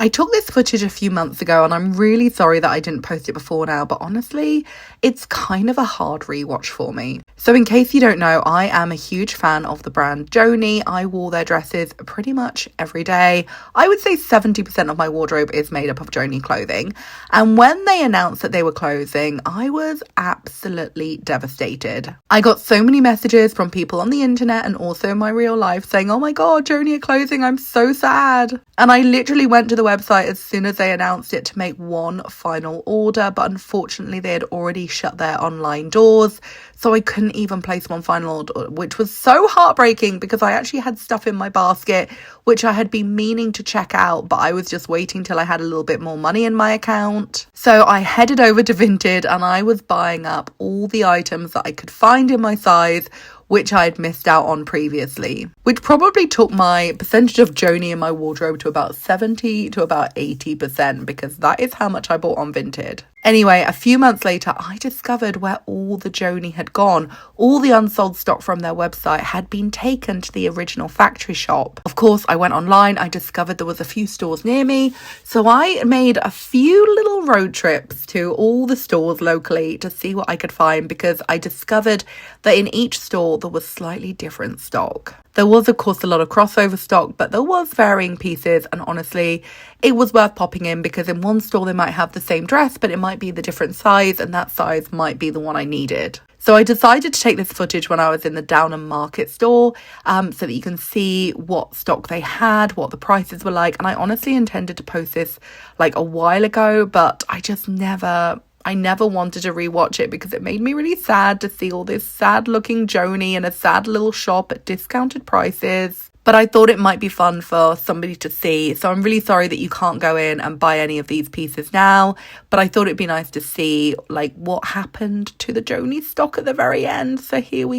I took this footage a few months ago and I'm really sorry that I didn't post it before now, but honestly, it's kind of a hard rewatch for me. So in case you don't know, I am a huge fan of the brand Joanie. I wore their dresses pretty much every day. I would say 70% of my wardrobe is made up of Joanie clothing. And when they announced that they were closing, I was absolutely devastated. I got so many messages from people on the internet and also in my real life saying, oh my God, Joanie are closing, I'm so sad. And I literally went to the website as soon as they announced it to make one final order, but unfortunately they had already shut their online doors, so I couldn't even place one final order, which was so heartbreaking because I actually had stuff in my basket which I had been meaning to check out, but I was just waiting till I had a little bit more money in my account. So I headed over to Vinted and I was buying up all the items that I could find in my size, which I had missed out on previously, which probably took my percentage of Joanie in my wardrobe to about 70 to about 80%, because that is how much I bought on Vinted. Anyway, a few months later, I discovered where all the Joanie had gone. All the unsold stock from their website had been taken to the original factory shop. Of course, I went online, I discovered there was a few stores near me, so I made a few little road trips to all the stores locally to see what I could find, because I discovered that in each store there was slightly different stock. There was, of course, a lot of crossover stock, but there was varying pieces, and honestly, it was worth popping in because in one store they might have the same dress, but it might be the different size, and that size might be the one I needed. So I decided to take this footage when I was in the Downham Market store, so that you can see what stock they had, what the prices were like. And I honestly intended to post this like a while ago, but I never wanted to rewatch it because it made me really sad to see all this sad looking Joanie in a sad little shop at discounted prices. But I thought it might be fun for somebody to see. So I'm really sorry that you can't go in and buy any of these pieces now. But I thought it'd be nice to see like what happened to the Joanie stock at the very end. So here we